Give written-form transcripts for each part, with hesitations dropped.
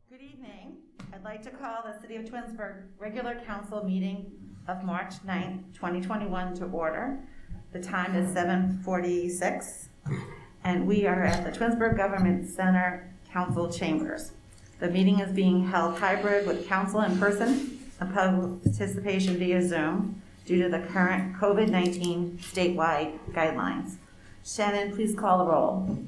Good evening. I'd like to call the City of Twinsburg regular council meeting of March 9th, 2021 to order. The time is 7:46 and we are at the Twinsburg Government Center Council Chambers. The meeting is being held hybrid with council in person and public participation via Zoom due to the current COVID-19 statewide guidelines. Shannon, please call the roll.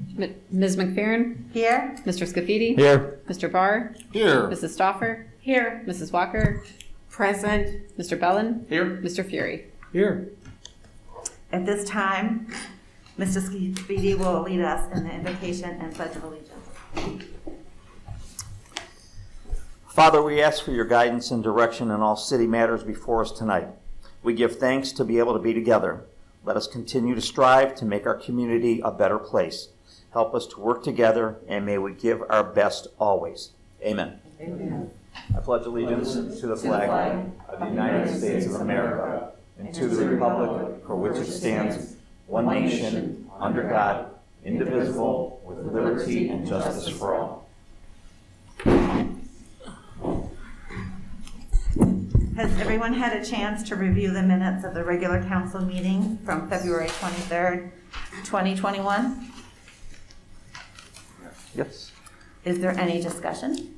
Ms. McFerrin? Here. Mr. Scafidi? Here. Mr. Barr? Here. Mrs. Stauffer? Here. Mrs. Walker? Present. Mr. Bellin? Here. Mr. Fury? Here. At this time, Mr. Scafidi will lead us in the invocation and pledge of allegiance. Father, we ask for your guidance and direction in all city matters before us tonight. We give thanks to be able to be together. Let us continue to strive to make our community a better place. Help us to work together, and may we give our best always. Amen. Amen. I pledge allegiance to the flag of the United States of America and to the republic for which it stands, one nation, under God, indivisible, with liberty and justice for all. Has everyone had a chance to review the minutes of the regular council meeting from February 23rd, 2021? Yes. Is there any discussion?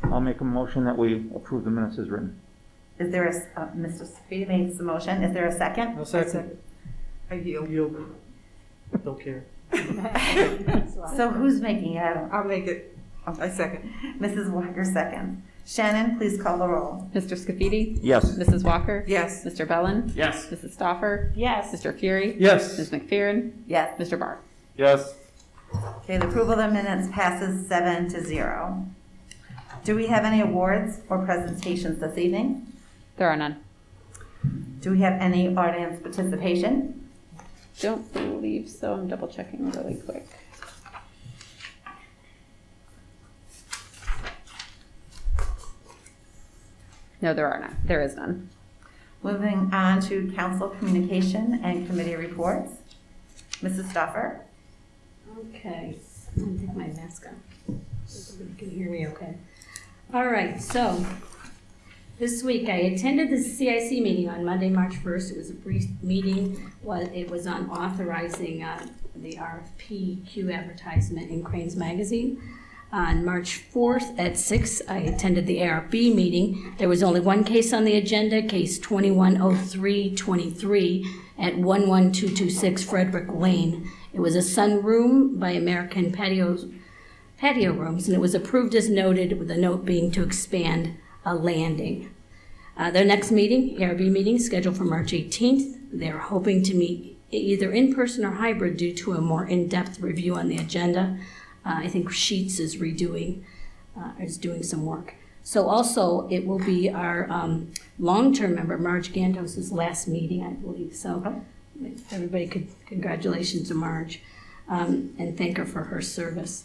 I'll make a motion that we approve the minutes as written. Is there a, Mr. Scafidi makes the motion. Is there a second? No second. I yield. Don't care. So who's making it? I'll make it. I second. Mrs. Walker seconds. Shannon, please call the roll. Mr. Scafidi? Yes. Mrs. Walker? Yes. Mr. Bellin? Yes. Mrs. Stauffer? Yes. Mr. Fury? Yes. Ms. McFerrin? Yes. Mr. Barr? Yes. Okay, the approval of the minutes passes 7-0. Do we have any awards or presentations this evening? There are none. Do we have any audience participation? Don't believe so. I'm double checking really quick. No, there are none. There is none. Moving on to council communication and committee reports. Mrs. Stauffer? Okay, I'm gonna take my mask off so everybody can hear me okay. All right, so this week I attended the CIC meeting on Monday, March 1st. It was a brief meeting. It was on authorizing the RFP advertisement in Crane's Magazine. On March 4th at 6, I attended the ARB meeting. There was only one case on the agenda, case 210323 at 11226 Frederick Lane. It was a sunroom by American Patio Rooms, and it was approved as noted, with the note being to expand a landing. Their next meeting, ARB meeting, is scheduled for March 18th. They're hoping to meet either in person or hybrid due to a more in-depth review on the agenda. I think Sheets is doing some work. So also, it will be our long-term member, Marge Gantos' last meeting, I believe. So everybody congratulations to Marge and thank her for her service.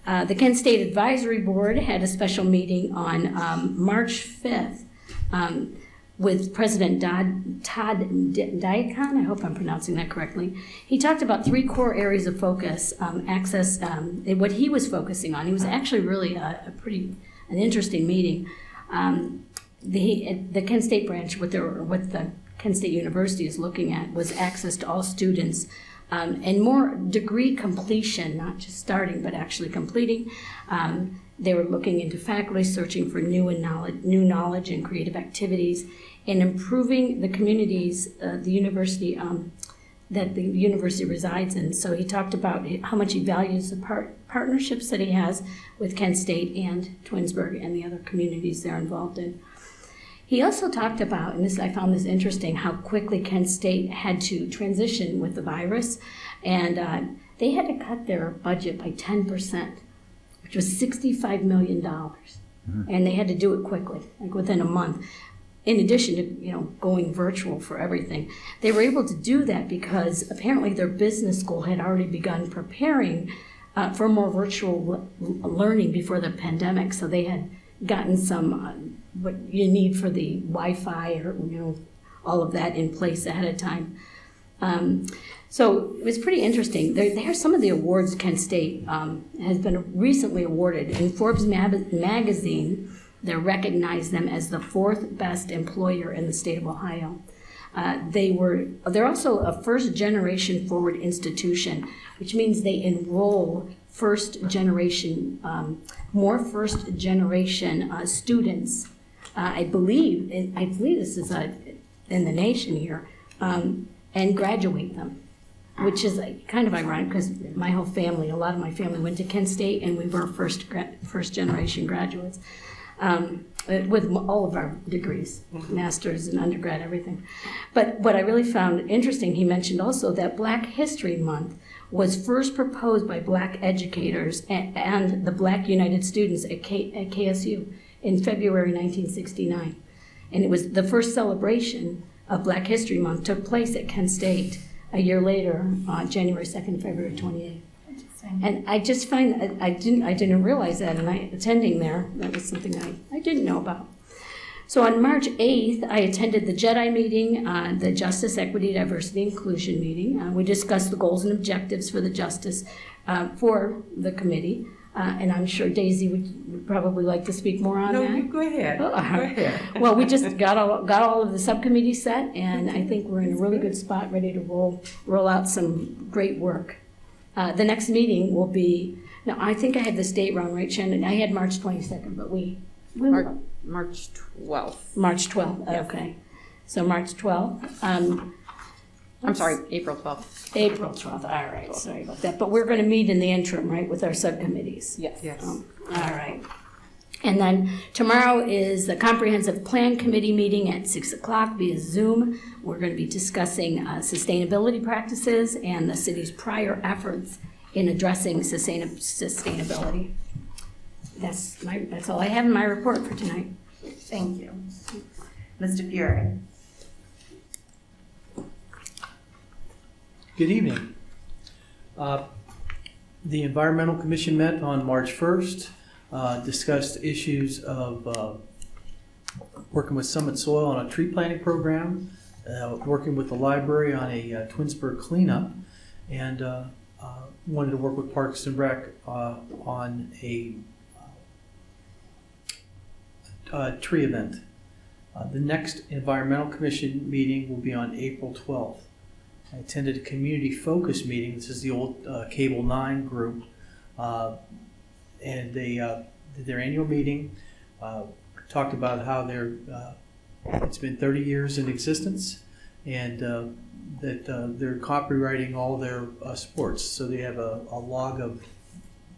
The Kent State Advisory Board had a special meeting on March 5th with President Todd Diacon. I hope I'm pronouncing that correctly. He talked about 3 core areas of focus, access, what he was focusing on. He was actually really an interesting meeting. The Kent State branch, what the Kent State University is looking at, was access to all students and more degree completion, not just starting, but actually completing. They were looking into faculty searching for new knowledge and creative activities, and improving the communities the university that the university resides in. So he talked about how much he values the partnerships that he has with Kent State and Twinsburg and the other communities they're involved in. He also talked about, and I found this interesting, how quickly Kent State had to transition with the virus, and they had to cut their budget by 10%. Which was $65 million. And they had to do it quickly, like within a month. In addition to, going virtual for everything. They were able to do that because apparently their business school had already begun preparing for more virtual learning before the pandemic. So they had gotten some, what you need for the Wi-Fi or, all of that in place ahead of time. So it was pretty interesting. There are some of the awards Kent State has been recently awarded. In Forbes magazine, they recognized them as the 4th best employer in the state of Ohio. They're also a first generation forward institution, which means they enroll more first generation students. I believe this is in the nation here, and graduate them, which is kind of ironic because my whole family, a lot of my family went to Kent State, and we were first generation graduates. With all of our degrees, master's and undergrad, everything. But what I really found interesting, he mentioned also that Black History Month was first proposed by Black educators and the Black United Students at KSU in February 1969. And it was the first celebration of Black History Month took place at Kent State a year later, January 2nd, February 28th. And I just find I didn't realize that, and attending there, that was something I didn't know about. So on March 8th, I attended the JEDI meeting, the Justice, Equity, Diversity, Inclusion meeting. We discussed the goals and objectives for the Justice for the committee, and I'm sure Daisy would probably like to speak more on that. No, you go ahead. Go ahead. Well, we just got all of the subcommittees set, and I think we're in a really good spot, ready to roll out some great work. The next meeting will be, now I think I had this date wrong, right, Shannon? I had March 22nd, but we March 12th. March 12th, okay. So March 12th. I'm sorry, April 12th. April 12th, all right, sorry about that. But we're going to meet in the interim, right, with our subcommittees? Yes. Yes. All right. And then tomorrow is the Comprehensive Plan Committee meeting at 6 o'clock via Zoom. We're going to be discussing sustainability practices and the city's prior efforts in addressing sustainability. That's all I have in my report for tonight. Thank you. Mr. Fury. Good evening. The Environmental Commission met on March 1st, discussed issues of working with Summit Soil on a tree planting program, working with the library on a Twinsburg cleanup, and wanted to work with Parks and Rec on a tree event. The next Environmental Commission meeting will be on April 12th. I attended a community focus meeting. This is the old Cable 9 group, and they did their annual meeting, talked about how it's been 30 years in existence, and that they're copywriting all their sports. So they have a log of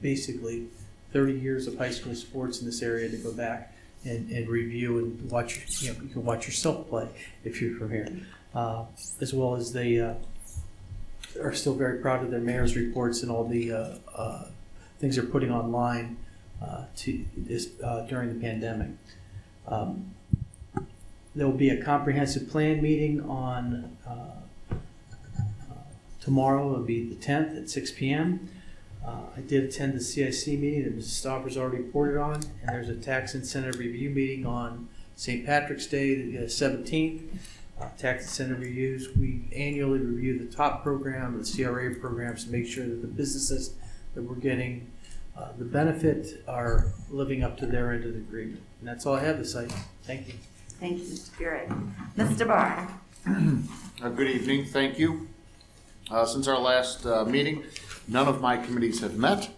basically 30 years of high school sports in this area to go back and review and watch. You can watch yourself play if you're from here. As well as they are still very proud of their mayor's reports and all the things they're putting online during the pandemic. There will be a comprehensive plan meeting on tomorrow. It'll be the 10th at 6 p.m. I did attend the CIC meeting that Mrs. Stopper's already reported on, and there's a tax incentive review meeting on St. Patrick's Day, the 17th. Tax incentive reviews. We annually review the top program, the CRA programs, to make sure that the businesses that we're getting the benefit are living up to their end of the agreement. And that's all I have to say. Thank you. Thank you, Mr. Fury. Mr. Barr. Good evening. Thank you. Since our last meeting, none of my committees have met.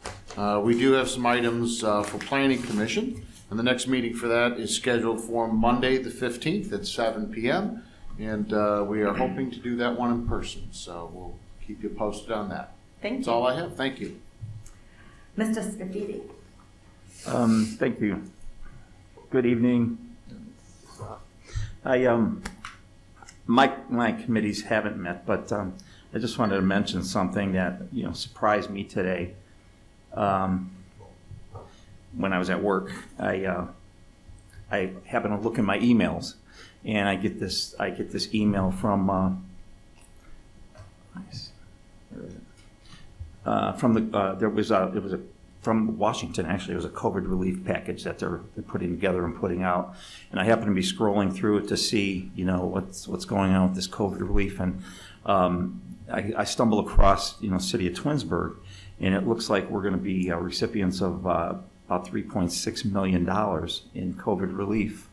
We do have some items for Planning Commission, and the next meeting for that is scheduled for Monday the 15th at 7 p.m. And we are hoping to do that one in person, so we'll keep you posted on that. Thank That's you. all I have. Thank you. Mr. Scafidi. Thank you. Good evening. My committees haven't met, but I just wanted to mention something that surprised me today. When I was at work, I happened to look in my emails, and I get this email from it was a from Washington, actually. It was a COVID relief package that they're putting together and putting out. And I happened to be scrolling through it to see, what's going on with this COVID relief. And I stumbled across, City of Twinsburg, and it looks like we're going to be recipients of about $3.6 million in COVID relief.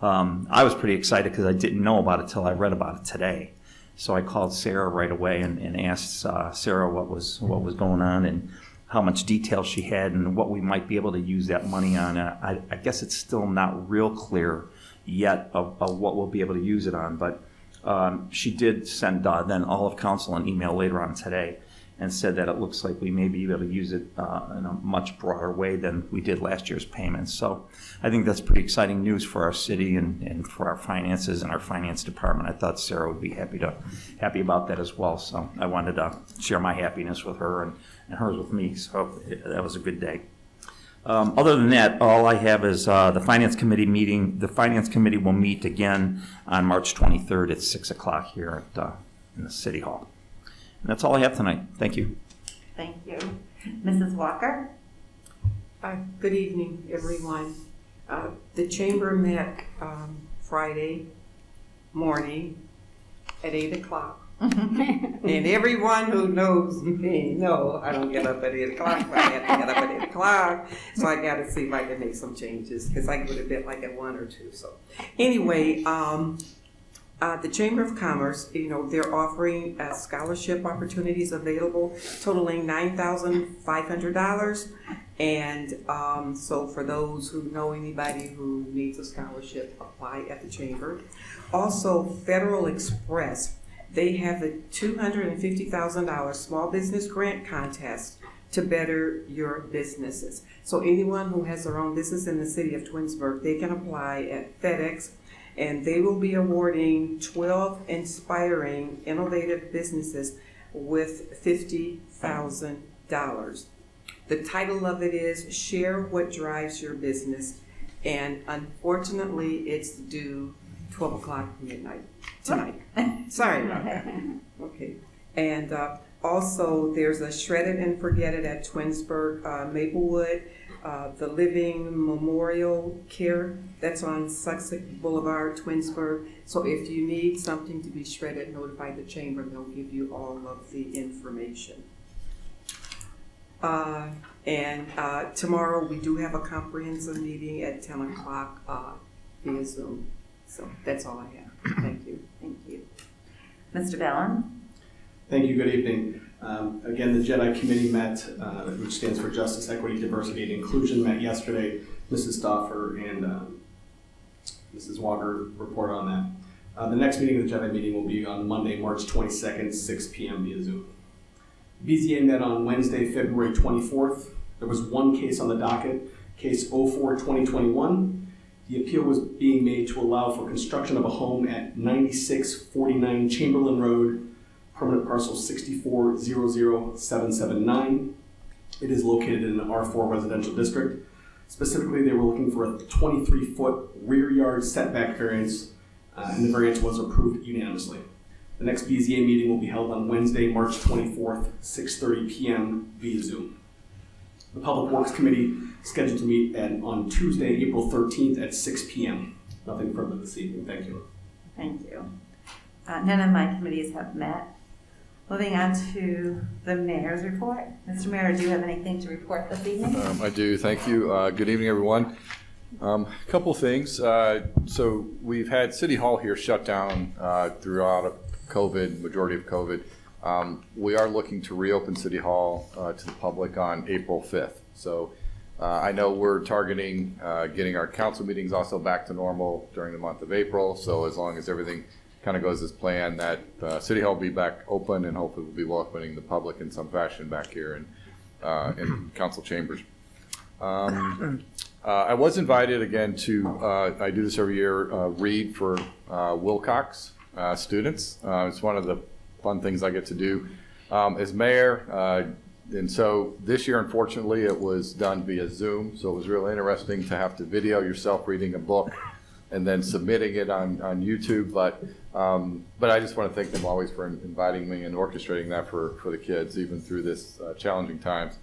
I was pretty excited because I didn't know about it till I read about it today. So I called Sarah right away and asked Sarah what was going on and how much detail she had and what we might be able to use that money on. I guess it's still not real clear yet of what we'll be able to use it on, but she did send then all of council an email later on today and said that it looks like we may be able to use it in a much broader way than we did last year's payments. So I think that's pretty exciting news for our city and for our finances and our finance department. I thought Sarah would be happy about that as well. So I wanted to share my happiness with her and hers with me. So that was a good day. Other than that, all I have is the Finance Committee meeting. The Finance Committee will meet again on March 23rd at 6 o'clock here in the City Hall. And that's all I have tonight. Thank you. Thank you. Mrs. Walker? Good evening, everyone. The chamber met Friday morning at 8 o'clock. And everyone who knows me know I don't get up at 8 o'clock, but I have to get up at 8 o'clock. So I got to see if I can make some changes because I go to bed like at 1 or 2. So anyway, the Chamber of Commerce, they're offering scholarship opportunities available totaling $9,500. And so for those who know anybody who needs a scholarship, apply at the Chamber. Also, Federal Express, they have a $250,000 small business grant contest to better your businesses. So anyone who has their own business in the city of Twinsburg, they can apply at FedEx, and they will be awarding 12 inspiring, innovative businesses with $50,000. The title of it is Share What Drives Your Business, and unfortunately, it's due 12 o'clock midnight tonight. Sorry about that. Okay. And also, there's a Shred It and Forget It at Twinsburg, Maplewood. The Living Memorial Care, that's on Sussex Boulevard, Twinsburg. So if you need something to be shredded, notify the chamber. They'll give you all of the information. And tomorrow we do have a comprehensive meeting at 10 o'clock via Zoom. So that's all I have. Thank you. Thank you. Mr. Bellin? Thank you. Good evening. Again, the JEDI committee met, which stands for Justice, Equity, Diversity, and Inclusion, met yesterday. Mrs. Stauffer and Mrs. Walker reported on that. The next meeting of the JEDI meeting will be on Monday, March 22nd, 6 p.m. via Zoom. BZA met on Wednesday, February 24th. There was one case on the docket, case 04-2021. The appeal was being made to allow for construction of a home at 9649 Chamberlain Road, permanent parcel 6400779. It is located in an R4 residential district. Specifically, they were looking for a 23-foot rear yard setback variance, and the variance was approved unanimously. The next BZA meeting will be held on Wednesday, March 24th, 6:30 p.m. via Zoom. The Public Works Committee is scheduled to meet on Tuesday, April 13th at 6 p.m. Nothing further this evening. Thank you. Thank you. None of my committees have met. Moving on to the mayor's report. Mr. Mayor, do you have anything to report this evening? I do. Thank you. Good evening, everyone. A couple things. So we've had City Hall here shut down throughout COVID, majority of COVID. We are looking to reopen City Hall to the public on April 5th. So I know we're targeting getting our council meetings also back to normal during the month of April. So as long as everything kind of goes as planned, that City Hall will be back open, and hopefully we'll be welcoming the public in some fashion back here in council chambers. I was invited again to, I do this every year, read for Wilcox students. It's one of the fun things I get to do as mayor. And so this year, unfortunately, it was done via Zoom. So it was really interesting to have to video yourself reading a book and then submitting it on YouTube. But I just want to thank them always for inviting me and orchestrating that for the kids, even through this challenging times.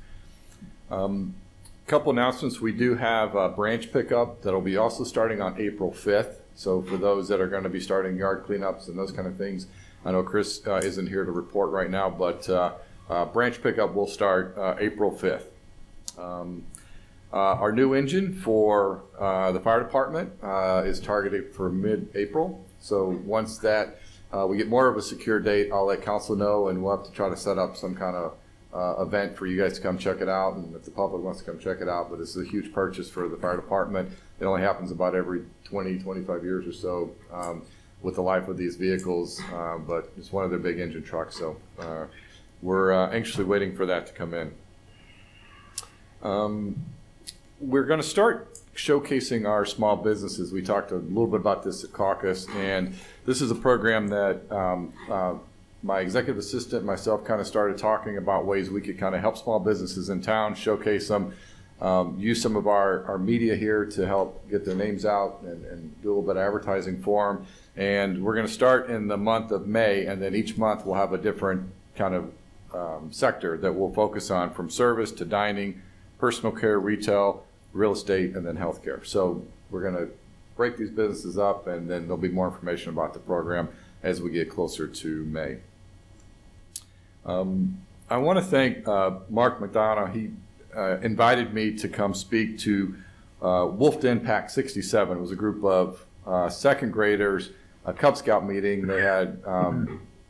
Couple announcements. We do have a branch pickup that'll be also starting on April 5th. So for those that are going to be starting yard cleanups and those kind of things, I know Chris isn't here to report right now, but branch pickup will start April 5th. Our new engine for the fire department is targeted for mid-April. So once that we get more of a secure date, I'll let council know, and we'll have to try to set up some kind of event for you guys to come check it out, and if the public wants to come check it out. But this is a huge purchase for the fire department. It only happens about every 20, 25 years or so with the life of these vehicles, but it's one of their big engine trucks, so we're anxiously waiting for that to come in. We're going to start showcasing our small businesses. We talked a little bit about this at caucus, and this is a program that my executive assistant and myself kind of started talking about ways we could kind of help small businesses in town, showcase them, use some of our media here to help get their names out and do a little bit of advertising for them. And we're going to start in the month of May, and then each month we'll have a different kind of sector that we'll focus on, from service to dining, personal care, retail, real estate, and then healthcare. So we're going to break these businesses up, and then there'll be more information about the program as we get closer to May. I want to thank Mark McDonough. He invited me to come speak to Wolf Den Pack 67. It was a group of second graders, a Cub Scout meeting. They had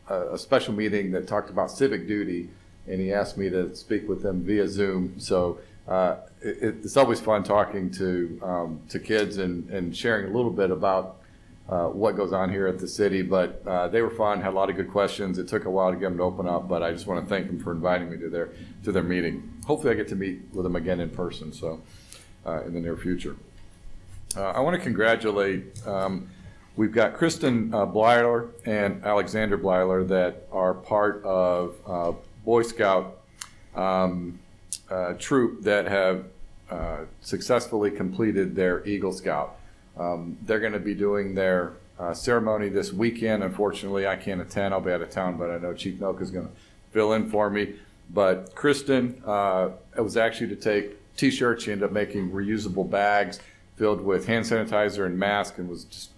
a special meeting that talked about civic duty, and he asked me to speak with them via Zoom. So it's always fun talking to kids and sharing a little bit about what goes on here at the city, but they were fun, had a lot of good questions. It took a while to get them to open up, but I just want to thank them for inviting me to their meeting. Hopefully I get to meet with them again in person, so in the near future. I want to congratulate, we've got Kristen Blyler and Alexander Blyler that are part of Boy Scout troop that have successfully completed their Eagle Scout. They're going to be doing their ceremony this weekend. Unfortunately, I can't attend. I'll be out of town, but I know Chief Milk is going to fill in for me. But Kristen, it was actually to take T-shirts. She ended up making reusable bags filled with hand sanitizer and masks,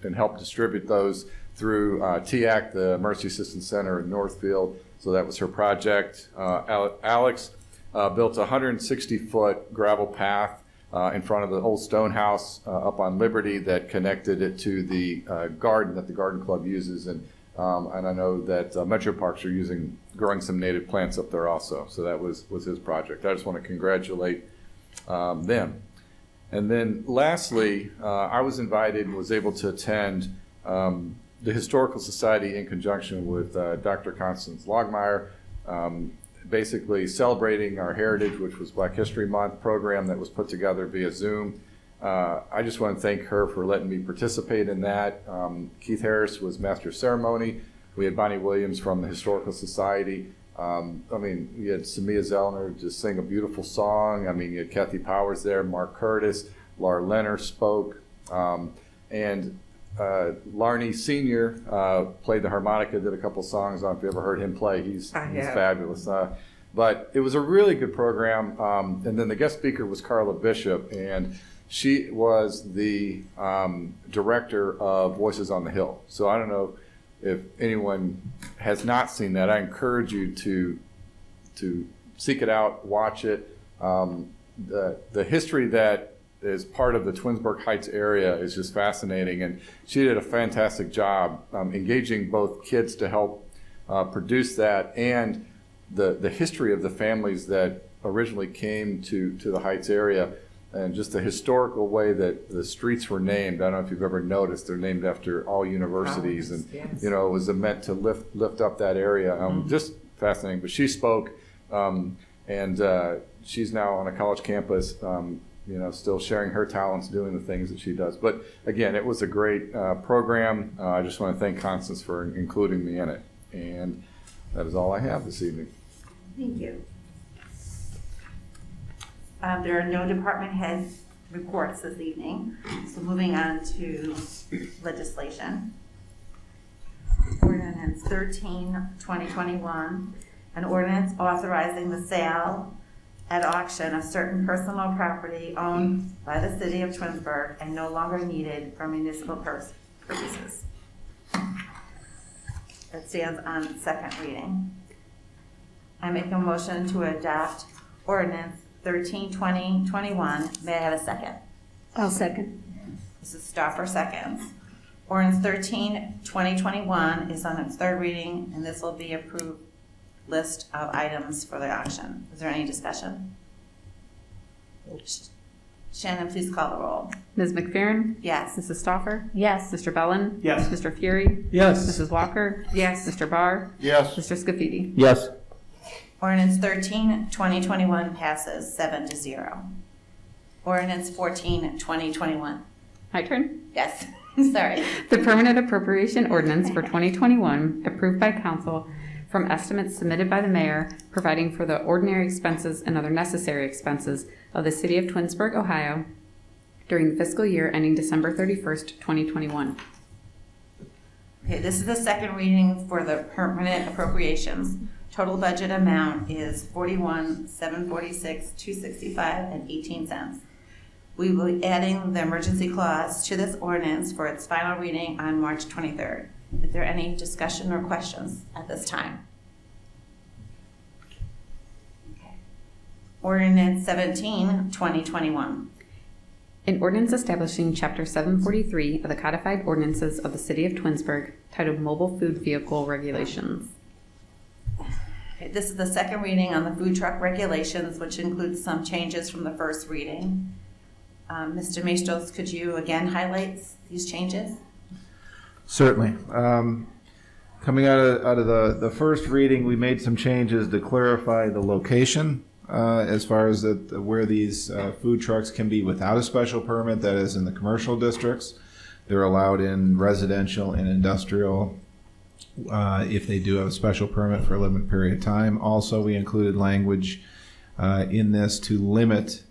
and helped distribute those through TAC, the Emergency Assistance Center in Northfield. So that was her project. Alex built a 160-foot gravel path in front of the old stone house up on Liberty that connected it to the garden that the garden club uses, and I know that Metro Parks are growing some native plants up there also. So that was his project. I just want to congratulate them. And then lastly, I was invited and was able to attend the Historical Society in conjunction with Dr. Constance Logmeyer, basically celebrating our heritage, which was Black History Month program that was put together via Zoom. I just want to thank her for letting me participate in that. Keith Harris was Master of Ceremony. We had Bonnie Williams from the Historical Society. We had Samia Zellner just sing a beautiful song. You had Kathy Powers there, Mark Curtis, Laura Leonard spoke, and Larney Sr. Played the harmonica, did a couple songs. I don't know if you ever heard him play. He's fabulous. But it was a really good program. And then the guest speaker was Carla Bishop, and she was the director of Voices on the Hill. So I don't know if anyone has not seen that. I encourage you to seek it out, watch it. The history that is part of the Twinsburg Heights area is just fascinating, and she did a fantastic job engaging both kids to help produce that, and the history of the families that originally came to the Heights area, and just the historical way that the streets were named. I don't know if you've ever noticed, they're named after all universities, and yes. it was meant to lift up that area. Just fascinating. But she spoke, and she's now on a college campus, still sharing her talents, doing the things that she does. But again, it was a great program. I just want to thank Constance for including me in it. And that is all I have this evening. Thank you. There are no department head reports this evening. So moving on to legislation. Ordinance 13, 2021, an ordinance authorizing the sale at auction a certain personal property owned by the city of Twinsburg and no longer needed for municipal purposes. That stands on second reading. I make a motion to adopt ordinance 13/2021. May I have a second? I'll second. Mrs. Stoffer seconds. Ordinance 13/2021 is on its third reading, and this will be approved list of items for the auction. Is there any discussion? Shannon, please call the roll. Ms. McFerrin? Yes. Mrs. Stoffer? Yes. Mr. Bellin? Yes. Mr. Fury? Yes. Mrs. Walker? Yes. Mr. Barr? Yes. Mr. Scafidi? Yes. Ordinance 13/2021 passes 7-0. Ordinance 14/2021. My turn? Yes, sorry. The permanent appropriation ordinance for 2021, approved by council from estimates submitted by the mayor, providing for the ordinary expenses and other necessary expenses of the city of Twinsburg, Ohio, during the fiscal year ending December 31st, 2021. Okay, this is the second reading for the permanent appropriations. Total budget amount is $41,746,265.18. We will be adding the emergency clause to this ordinance for its final reading on March 23rd. Is there any discussion or questions at this time? Okay. Ordinance 17/2021. An ordinance establishing Chapter 743 of the Codified Ordinances of the City of Twinsburg, titled Mobile Food Vehicle Regulations. Okay, this is the second reading on the food truck regulations, which includes some changes from the first reading. Mr. Maestros, could you again highlight these changes? Certainly. Coming out of the first reading, we made some changes to clarify the location as far as where these food trucks can be without a special permit, that is in the commercial districts. They're allowed in residential and industrial if they do have a special permit for a limited period of time. Also, we included language in this to limit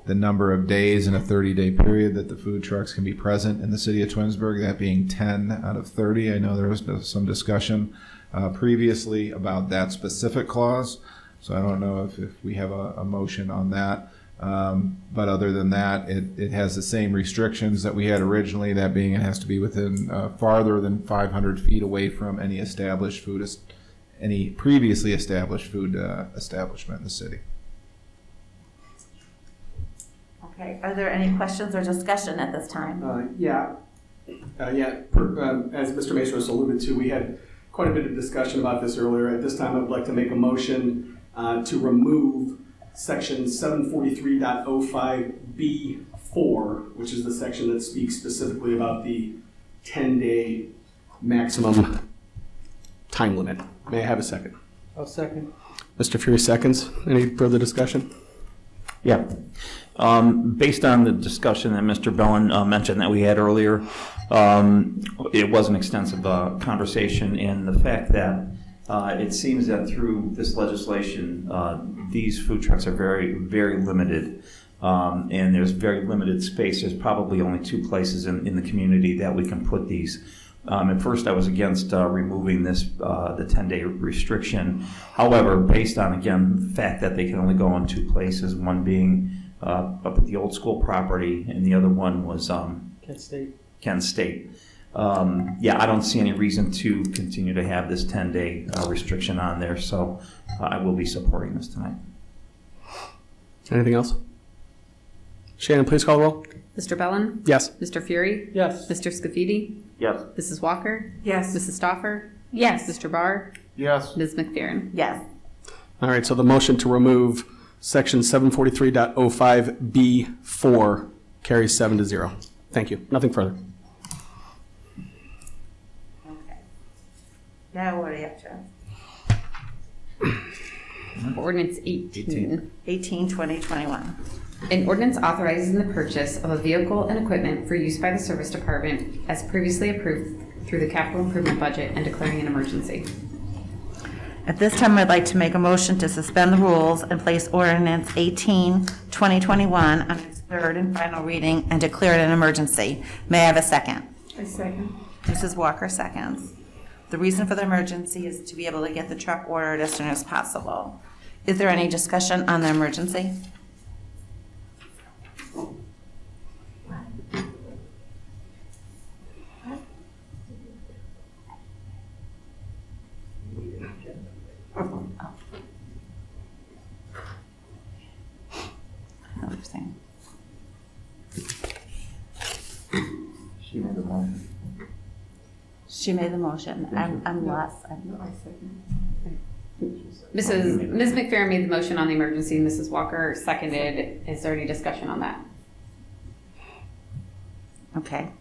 the number of days in a 30-day period that the food trucks can be present in the city of Twinsburg, that being 10 out of 30. I know there was some discussion previously about that specific clause, so I don't know if we have a motion on that. But other than that, it has the same restrictions that we had originally, that being it has to be within farther than 500 feet away from any previously established food establishment in the city. Okay, are there any questions or discussion at this time? As Mr. Mason has alluded to, we had quite a bit of discussion about this earlier. At this time, I would like to make a motion to remove section 743.05B4, which is the section that speaks specifically about the 10-day maximum time limit. May I have a second? I'll second. Mr. Fury seconds. Any further discussion? Yeah. Based on the discussion that Mr. Bellin mentioned that we had earlier, it was an extensive conversation, and the fact that it seems that through this legislation, these food trucks are very, very limited, and there's very limited space. There's probably only 2 places in the community that we can put these. At first, I was against removing the 10-day restriction. However, based on, again, the fact that they can only go in 2 places, one being up at the old school property, and the other one was Kent State. I don't see any reason to continue to have this 10-day restriction on there, so I will be supporting this tonight. Anything else? Shannon, please call the roll. Mr. Bellin? Yes. Mr. Fury? Yes. Mr. Scafidi? Yes. Mrs. Walker? Yes. Mrs. Stoffer? Yes. Mr. Barr? Yes. Ms. McFerrin? Yes. All right, so the motion to remove section 743.05B4 carries 7-0. Thank you. Nothing further. Okay. Now what are you up to? Ordinance 18. 18/2021. An ordinance authorizing the purchase of a vehicle and equipment for use by the service department as previously approved through the capital improvement budget and declaring an emergency. At this time, I'd like to make a motion to suspend the rules and place ordinance 18/2021 on its third and final reading and declare it an emergency. May I have a second? I second. Mrs. Walker seconds. The reason for the emergency is to be able to get the truck ordered as soon as possible. Is there any discussion on the emergency? She made the motion. She made the motion. I'm lost. Ms. McFerrin made the motion on the emergency. Mrs. Walker seconded. Is there any discussion on that? Okay.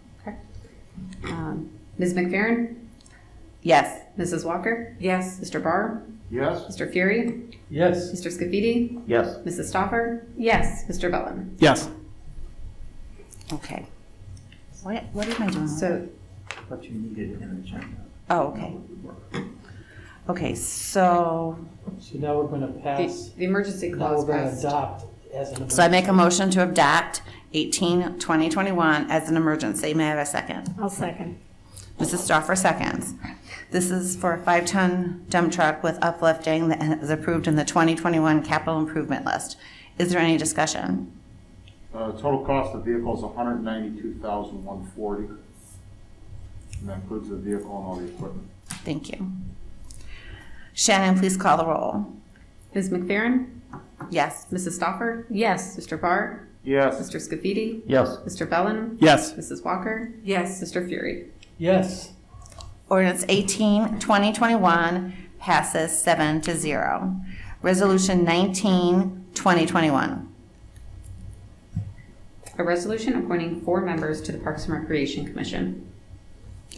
Ms. McFerrin? Yes. Mrs. Walker? Yes. Mr. Barr? Yes? Mr. Fury? Yes. Mr. Scafidi? Yes. Mrs. Stoffer? Yes. Mr. Bellin? Yes. Okay. What am I doing? So, But you needed an agenda. Oh, okay. Okay, so So now we're going to pass, the emergency now clause we're going to passed. adopt as an emergency. I make a motion to adopt 18-2021 as an emergency. May I have a second? I'll second. Mrs. Stoffer seconds. This is for a 5-ton dump truck with uplifting that is approved in the 2021 capital improvement list. Is there any discussion? Total cost of the vehicle is $192,140. And that includes the vehicle and all the equipment. Thank you. Shannon, please call the roll. Ms. McFerrin? Yes. Mrs. Stoffer? Yes. Mr. Barr? Yes. Mr. Scafidi? Yes. Mr. Bellin? Yes. Mrs. Walker? Yes. Mr. Fury? Yes. Ordinance 18-2021 passes 7-0. Resolution 19-2021. A resolution appointing 4 members to the Parks and Recreation Commission.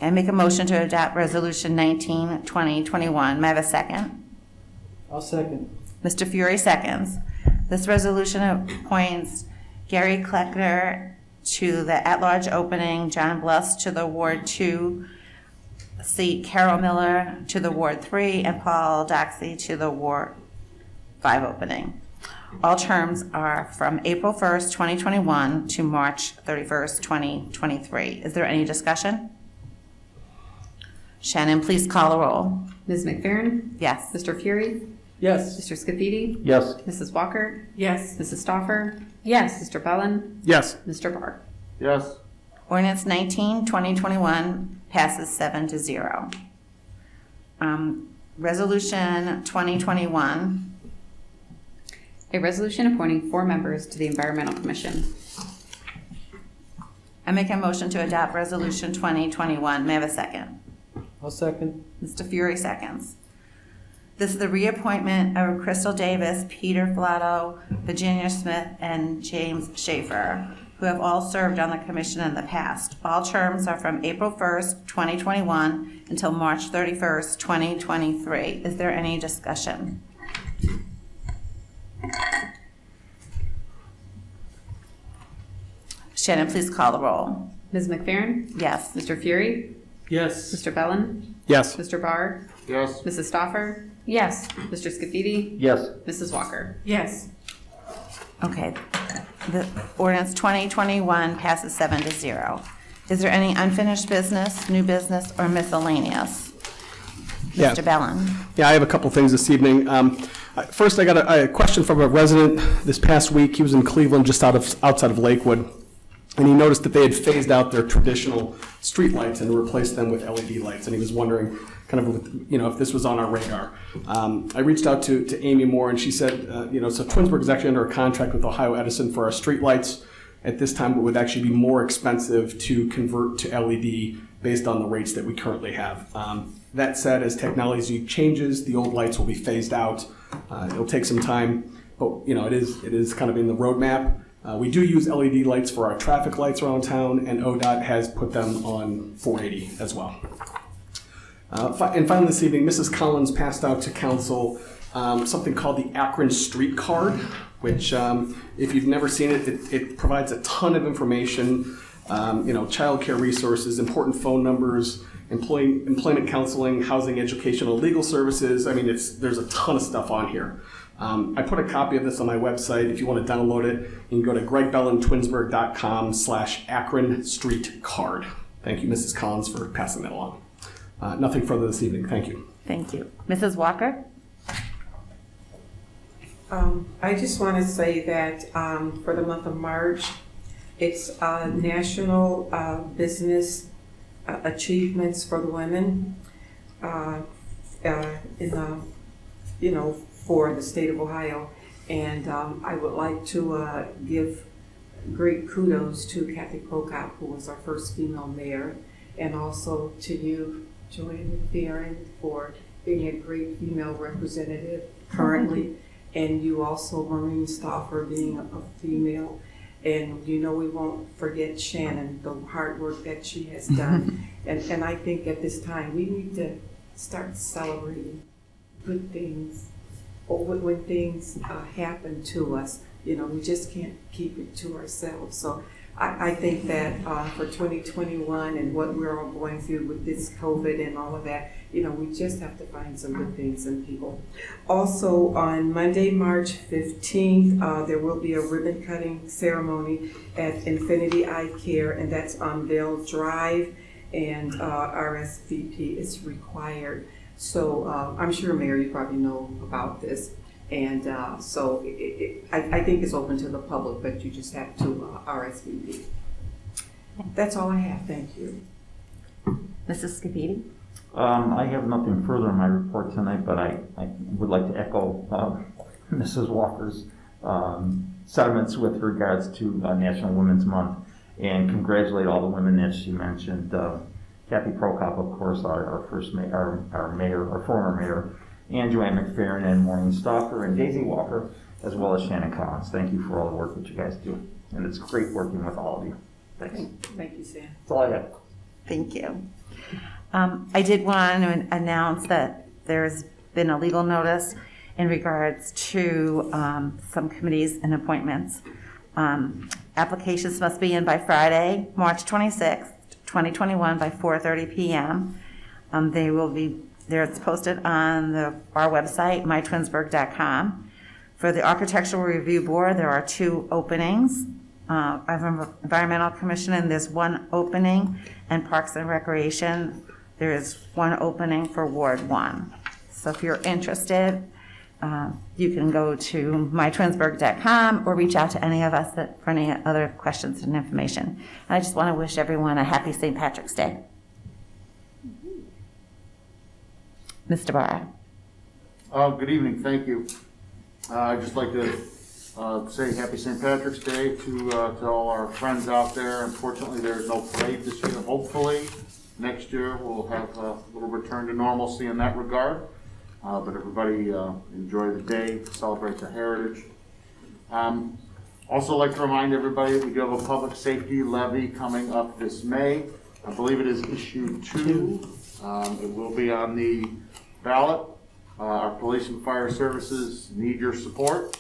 I make a motion to adopt Resolution 19-2021. May I have a second? I'll second. Mr. Fury seconds. This resolution appoints Gary Kleckner to the at-large opening, John Bless to the Ward 2 seat, Carol Miller to the Ward 3, and Paul Doxey to the Ward 5 opening. All terms are from April 1st, 2021 to March 31st, 2023. Is there any discussion? Shannon, please call the roll. Ms. McFerrin? Yes. Mr. Fury? Yes. Mr. Scafidi? Yes. Mrs. Walker? Yes. Mrs. Stoffer? Yes. Mr. Bellin? Yes. Mr. Barr? Yes. Ordinance 19-2021 passes 7-0. Resolution 2021. A resolution appointing 4 members to the Environmental Commission. I make a motion to adopt Resolution 2021. May I have a second? I'll second. Mr. Fury seconds. This is the reappointment of Crystal Davis, Peter Filato, Virginia Smith, and James Schaefer, who have all served on the commission in the past. All terms are from April 1st, 2021 until March 31st, 2023. Is there any discussion? Shannon, please call the roll. Ms. McFerrin? Yes. Mr. Fury? Yes. Mr. Bellin? Yes. Mr. Barr? Yes. Mrs. Stoffer? Yes. Mr. Scafidi? Yes. Mrs. Walker? Yes. Okay. The ordinance 2021 passes 7-0. Is there any unfinished business, new business, or miscellaneous? Yeah. Mr. Bellin. Yeah, I have a couple things this evening. First, I got a question from a resident this past week. He was in Cleveland, just outside of Lakewood, and he noticed that they had phased out their traditional street lights and replaced them with LED lights, and he was wondering kind of, if this was on our radar. I reached out to Amy Moore, and she said, so Twinsburg is actually under a contract with Ohio Edison for our street lights. At this time, it would actually be more expensive to convert to LED based on the rates that we currently have. That said, as technology changes, the old lights will be phased out. It'll take some time, but it is kind of in the roadmap. We do use LED lights for our traffic lights around town, and ODOT has put them on 480 as well. And finally this evening, Mrs. Collins passed out to council something called the Akron Street Card, which if you've never seen it, it provides a ton of information, child care resources, important phone numbers, employment counseling, housing, educational, legal services. I mean, there's a ton of stuff on here. I put a copy of this on my website. If you want to download it, you can go to gregbellintwinsburg.com/Akron Street Card. Thank you, Mrs. Collins, for passing that along. Nothing further this evening. Thank you. Thank you. Mrs. Walker? I just want to say that for the month of March, it's National Business Achievements for the Women in the, for the state of Ohio. And I would like to give great kudos to Kathy Prokop, who was our first female mayor, and also to you, Joanne McFerrin, for being a great female representative currently. And you also, Maureen Stauffer, being a female. And we won't forget Shannon, the hard work that she has done. And I think at this time, we need to start celebrating good things, or when things happen to us. We just can't keep it to ourselves. So I think that for 2021 and what we're all going through with this COVID and all of that, we just have to find some good things in people. Also, on Monday, March 15th, there will be a ribbon cutting ceremony at Infinity Eye Care, and that's on Vale Drive, and RSVP is required. So I'm sure, Mayor, you probably know about this. And so I think it's open to the public, but you just have to RSVP. That's all I have. Thank you. Mrs. Scapiti? I have nothing further in my report tonight, but I would like to echo Mrs. Walker's sentiments with regards to National Women's Month and congratulate all the women that she mentioned. Kathy Prokop, of course, our former mayor, and Joanne McFerrin and Maureen Stauffer and Daisy Walker, as well as Shannon Collins. Thank you for all the work that you guys do. And it's great working with all of you. Thanks. Thank you, Sam. That's all I have. Thank you. I did want to announce that there's been a legal notice in regards to some committees and appointments. Applications must be in by Friday, March 26th, 2021 by 4:30 p.m. They will be there. It's posted on our website, mytwinsburg.com. For the Architectural Review Board, there are 2 openings. Environmental Commission, and there's 1 opening, and Parks and Recreation, there is 1 opening for Ward 1. So if you're interested, you can go to mytwinsburg.com or reach out to any of us for any other questions and information. And I just want to wish everyone a happy St. Patrick's Day. Mr. Barr. Good evening, thank you. I'd just like to say happy St. Patrick's Day to all our friends out there. Unfortunately, there's no parade this year. Hopefully, next year we'll have a little return to normalcy in that regard. But everybody enjoy the day, celebrate the heritage. Also like to remind everybody we do have a public safety levy coming up this May. I believe it is issue 2. It will be on the ballot. Our police and fire services need your support.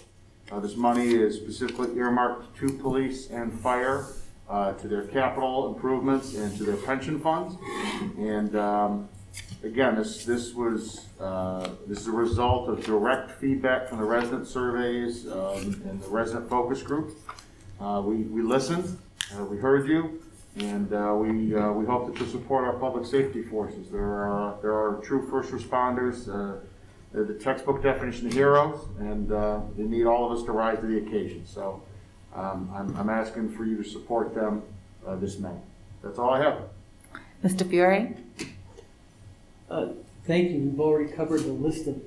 This money is specifically earmarked to police and fire, to their capital improvements and to their pension funds. And again, this is a result of direct feedback from the resident surveys and the resident focus group. We listened, we heard you, and we hope that you support our public safety forces. There are true first responders. They're the textbook definition of heroes, and they need all of us to rise to the occasion. So I'm asking for you to support them this May. That's all I have. Mr. Fiore? Thank you. We've already covered the list of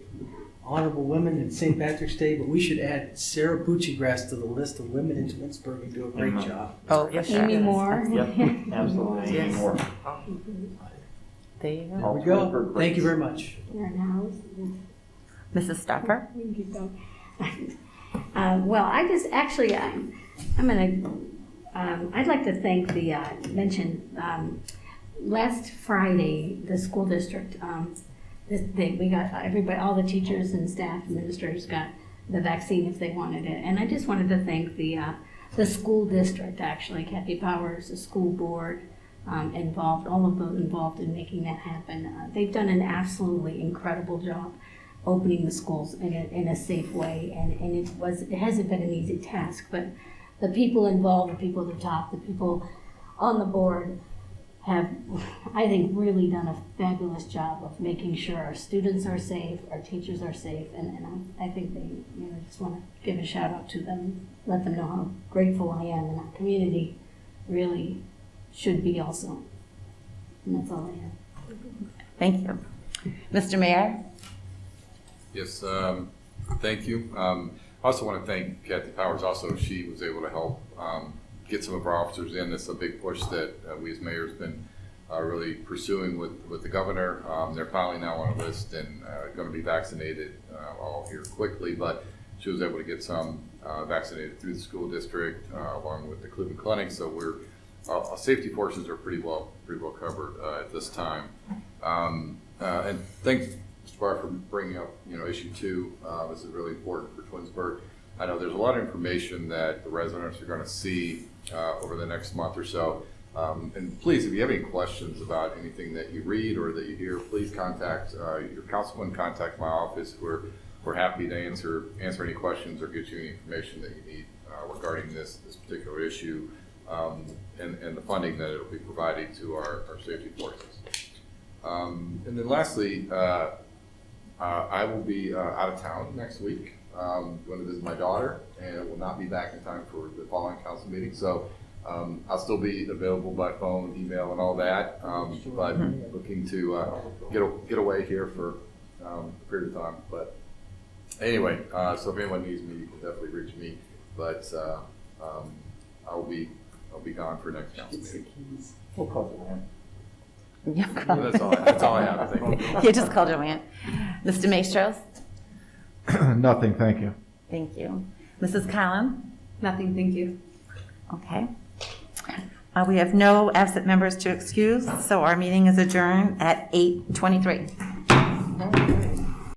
honorable women in St. Patrick's Day, but we should add Sarah Buccigrass to the list of women in Twinsburg and do a great job. Oh, yes, Amy Moore. Yep, absolutely. Yes. More. There you go. There we go. Thank you very much. You're in house. Mrs. Stopper? We can keep going. Well, I just actually, I'm gonna, I'd like to thank the, last Friday, the school district, we got everybody, all the teachers and staff, administrators got the vaccine if they wanted it. And I just wanted to thank the school district, actually, Kathy Powers, the school board, involved, all of those involved in making that happen. They've done an absolutely incredible job opening the schools in a safe way, and it hasn't been an easy task, but the people involved, the people at the top, the people on the board have, I think, really done a fabulous job of making sure our students are safe, our teachers are safe, and I think they, just want to give a shout out to them, let them know how grateful I am, and our community really should be also. And that's all I have. Thank you. Mr. Mayor? Yes, thank you. I also want to thank Kathy Powers. Also, she was able to help get some of our officers in. It's a big push that we as mayor has been really pursuing with the governor. They're finally now on a list and going to be vaccinated all here quickly, but she was able to get some vaccinated through the school district along with the Cleveland Clinic. So our safety forces are pretty well covered at this time. And thanks, Mr. Barr, for bringing up issue 2. This is really important for Twinsburg. I know there's a lot of information that the residents are going to see over the next month or so. And please, if you have any questions about anything that you read or that you hear, please contact your councilman, contact my office. We're happy to answer any questions or get you any information that you need regarding this particular issue and the funding that it will be providing to our safety forces. And then lastly, I will be out of town next week. Going to visit my daughter, and will not be back in time for the following council meeting. So I'll still be available by phone, email, and all that. But looking to get away here for a period of time. But anyway, so if anyone needs me, you can definitely reach me. But I'll be gone for next council meeting. We'll call Joanne. That's all I have. I think. You just called Joanne. Mr. Maestros? Nothing, thank you. Thank you. Mrs. Collin? Nothing, thank you. Okay. We have no absent members to excuse, so our meeting is adjourned at 8:23.